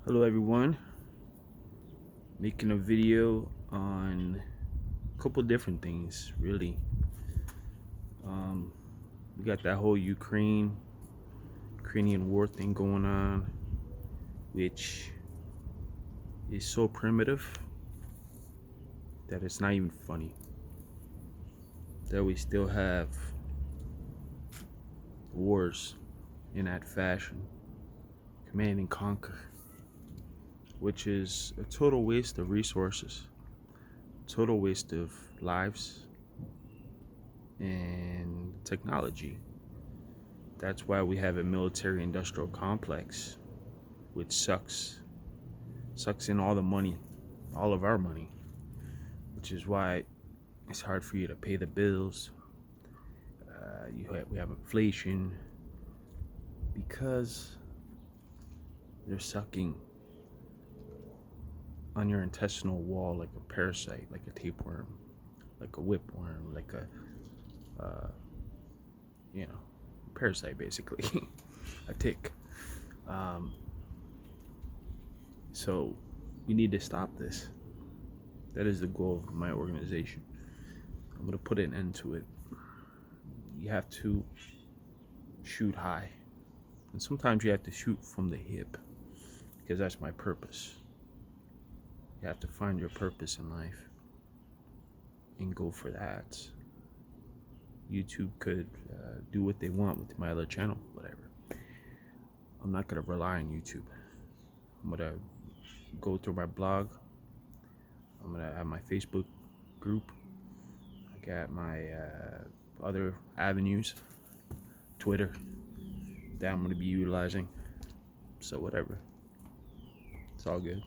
Hello everyone, making a video on a couple different things really. um, we got that whole Ukrainian war thing going on, which is so primitive that it's not even funny that we still have wars in that fashion, command and conquer, which is a total waste of resources, total waste of lives and technology. That's why we have a military industrial complex, which sucks in all the money, all of our money, which is why it's hard for you to pay the bills. We have inflation because they're sucking on your intestinal wall like a parasite, like a tapeworm, like a whipworm, like a you know parasite basically, a tick. Um, so we need to stop this. That is the goal of my organization. I'm going to put an end to it. You have to shoot high, and sometimes you have to shoot from the hip, because that's my purpose. You have to find your purpose in life and go for that. YouTube could do what they want with my other channel, whatever. I'm not going to rely on YouTube. I'm going to go through my blog. I'm going to have my Facebook group. I got my other avenues, Twitter, that I'm going to be utilizing. So whatever, it's all good.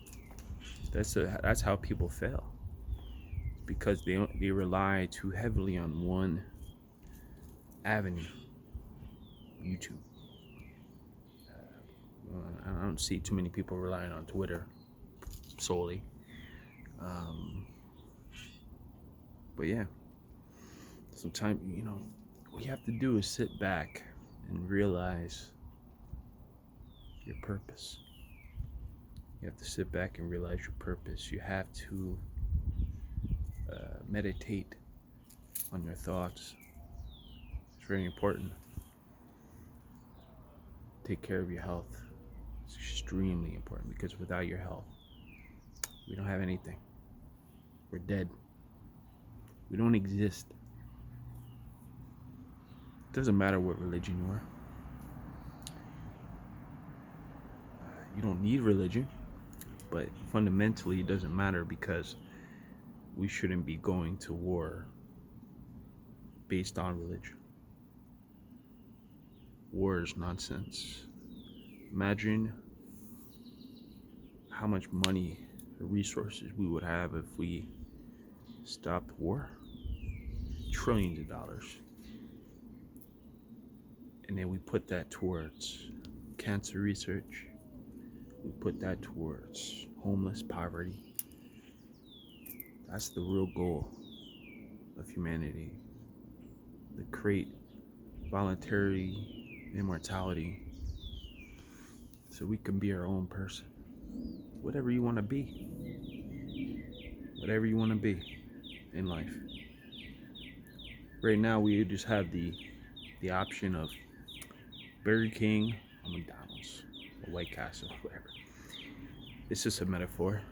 That's how people fail, because they rely too heavily on one avenue, YouTube. I don't see too many people relying on Twitter solely. But yeah, sometimes what you have to do is sit back and realize your purpose. You have to sit back and realize your purpose. You have to meditate on your thoughts. It's very important. Take care of your health. It's extremely important, because without your health, we don't have anything. We're dead. We don't exist. It doesn't matter what religion you are. You don't need religion, but fundamentally it doesn't matter, because we shouldn't be going to war based on religion. War is nonsense. Imagine how much money or resources we would have if we stopped war. Trillions of dollars. And then we put that towards cancer research. We put that towards homeless poverty. That's the real goal of humanity. To create voluntary immortality, so we can be our own person. Whatever you want to be. Whatever you want to be in life. Right now we just have the option of Burger King or McDonald's or White Castle, whatever. It's just a metaphor.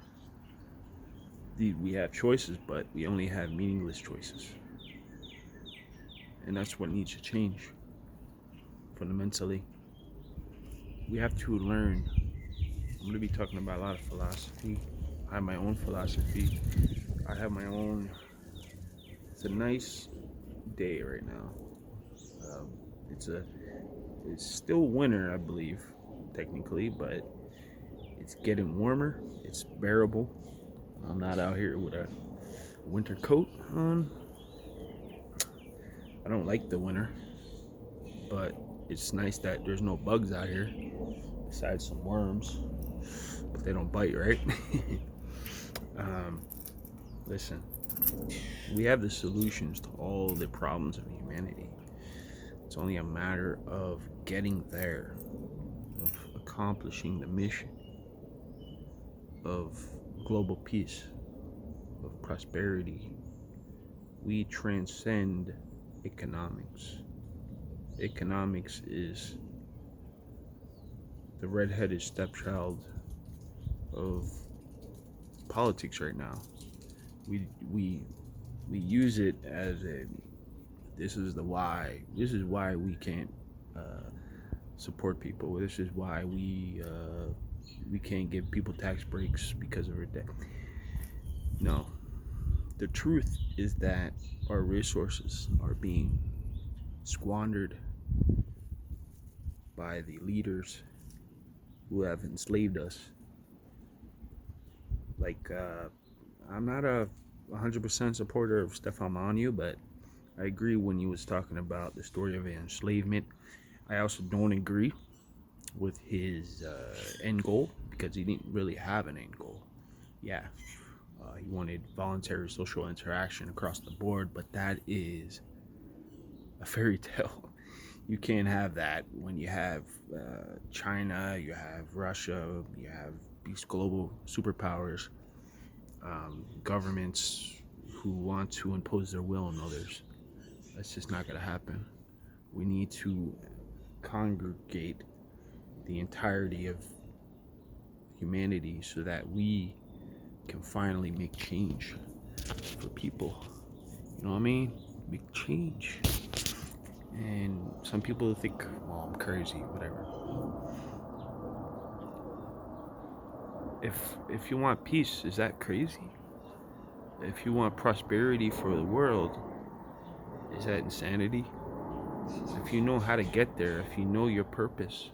We have choices, but we only have meaningless choices. And that's what needs to change fundamentally. We have to learn. I'm going to be talking about a lot of philosophy. I have my own philosophy. I have my own. It's a nice day right now. It's still winter, I believe, technically, but it's getting warmer. It's bearable. I'm not out here with a winter coat on. I don't like the winter, but it's nice that there's no bugs out here besides some worms, but they don't bite, right? Listen, we have the solutions to all the problems of humanity. It's only a matter of getting there, of accomplishing the mission. of global peace, of prosperity. We transcend economics. Economics is the redheaded stepchild of politics right now. We use it as a this is why we can't support people. This is why we can't give people tax breaks because of our debt. No, the truth is that our resources are being squandered by the leaders who have enslaved us. Like, I'm not a 100% supporter of Stefan Molyneux, but I agree when he was talking about the story of enslavement. I also don't agree with his end goal, because he didn't really have an end goal. Yeah, he wanted voluntary social interaction across the board, but that is a fairy tale. You can't have that when you have China, you have Russia, you have these global superpowers, governments who want to impose their will on others. That's just not going to happen. We need to congregate the entirety of humanity so that we can finally make change for people. You know what I mean? Make change. And some people think, well, I'm crazy, whatever. If you want peace, is that crazy? If you want prosperity for the world, is that insanity? If you know how to get there, if you know your purpose,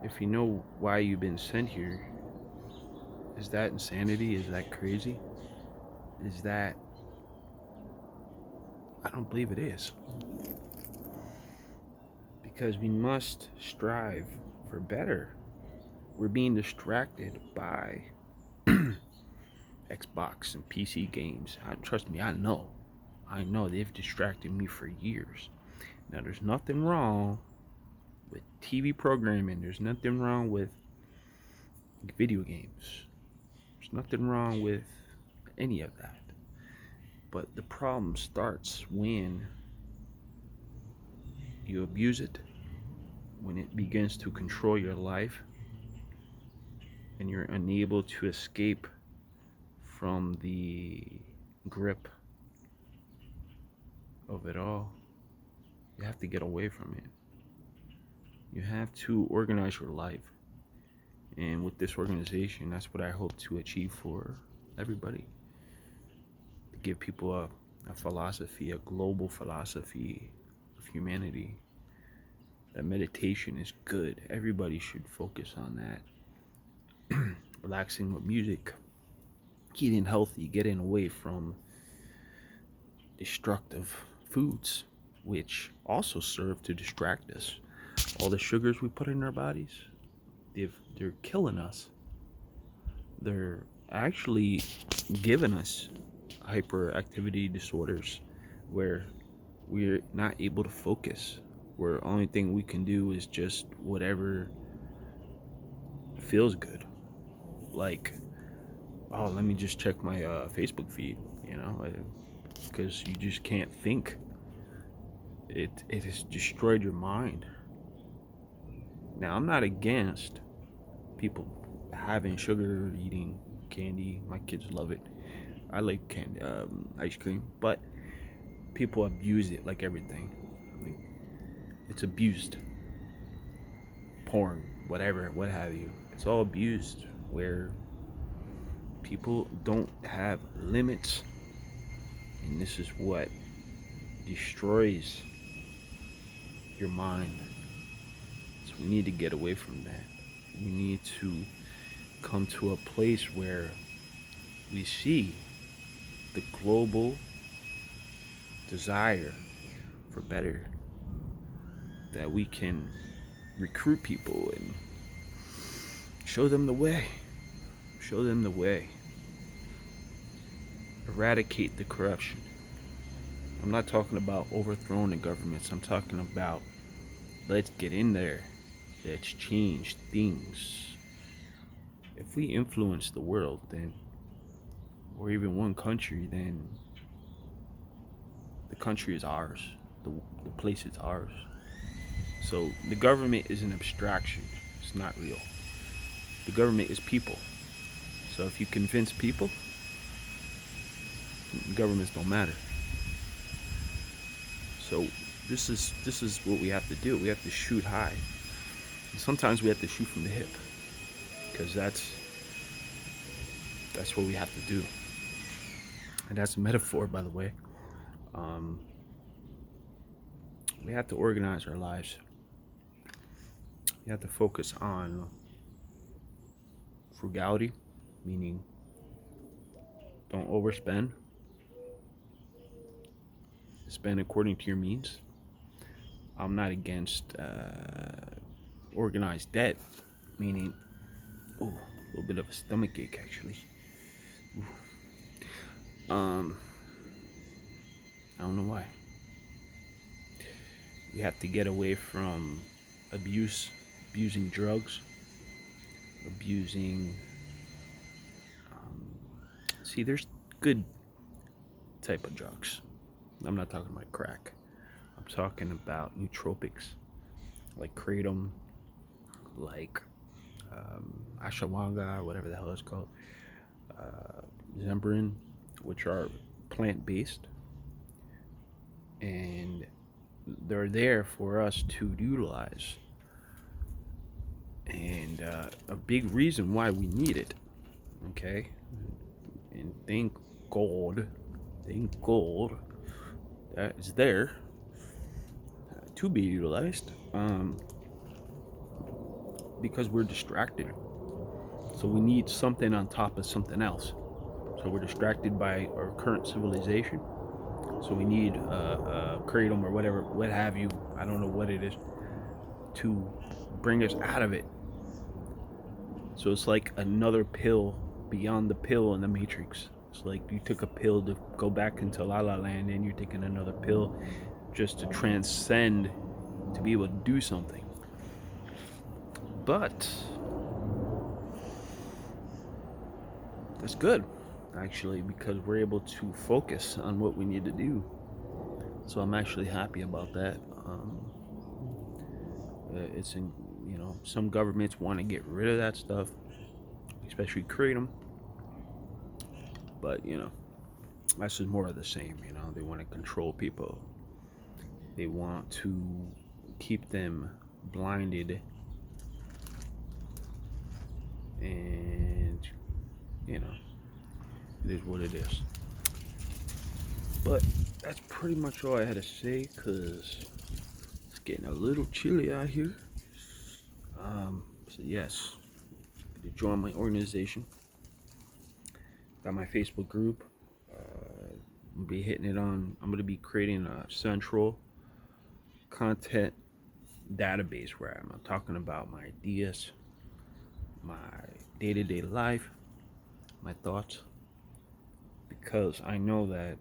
if you know why you've been sent here, is that insanity? Is that crazy? Is that... I don't believe it is. Because we must strive for better. We're being distracted by Xbox and PC games. Trust me, I know they've distracted me for years. Now, there's nothing wrong with TV programming. There's nothing wrong with video games. There's nothing wrong with any of that. But the problem starts when you abuse it, when it begins to control your life, and you're unable to escape from the grip of it all. You have to get away from it. You have to organize your life. And with this organization, that's what I hope to achieve for everybody. To give people a philosophy, a global philosophy of humanity. That meditation is good. Everybody should focus on that. Relaxing with music. Eating healthy. Getting away from destructive foods, which also serve to distract us. All the sugars we put in our bodies, they're killing us. They're actually giving us hyperactivity disorders where we're not able to focus, where only thing we can do is just whatever feels good. Like, oh, let me just check my Facebook feed, because you just can't think. It has destroyed your mind. Now, I'm not against people having sugar, eating candy. My kids love it. I like candy, ice cream, but people abuse it like everything. I mean, it's abused. Porn, whatever, what have you. It's all abused, where people don't have limits, and this is what destroys your mind. So we need to get away from that. We need to come to a place where we see the global desire for better, that we can recruit people and show them the way. Eradicate the corruption. I'm not talking about overthrowing the governments. I'm talking about, let's get in there. Let's change things. If if we influence the world, then, or even one country, then the country is ours. The place is ours. So the government is an abstraction. It's not real. The government is people. So if you convince people, governments don't matter. So this is what we have to do. We have to shoot high. And sometimes we have to shoot from the hip, because that's what we have to do. And that's a metaphor, by the way. We have to organize our lives. You have to focus on frugality, meaning don't overspend. Spend according to your means. I'm not against organized debt, meaning, a little bit of a stomach ache actually. I don't know why. We have to get away from abusing drugs, abusing. See, there's good type of drugs. I'm not talking about crack. I'm talking about nootropics, like kratom, like ashwagandha, whatever the hell it's called, Zembrin, which are plant-based, and they're there for us to utilize. And a big reason why we need it, okay? And thank God that is there to be utilized, because we're distracted. So we need something on top of something else. So we're distracted by our current civilization. So we need kratom or whatever, what have you. I don't know what it is, to bring us out of it. So it's like another pill beyond the pill in the Matrix. It's like you took a pill to go back into La La Land, and you're taking another pill just to transcend, to be able to do something. But that's good, actually, because we're able to focus on what we need to do. So I'm actually happy about that. It's in, some governments want to get rid of that stuff, especially kratom. But that's just more of the same. They want to control people. They want to keep them blinded, and it is what it is. But that's pretty much all I had to say, because it's getting a little chilly out here. So yes, to join my organization. Got my Facebook group. I'm going to be creating a central content database where I'm talking about my ideas, my day-to-day life, my thoughts, because I know that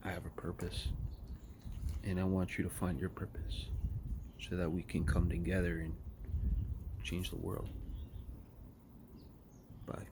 I have a purpose, and I want you to find your purpose so that we can come together and change the world. Bye.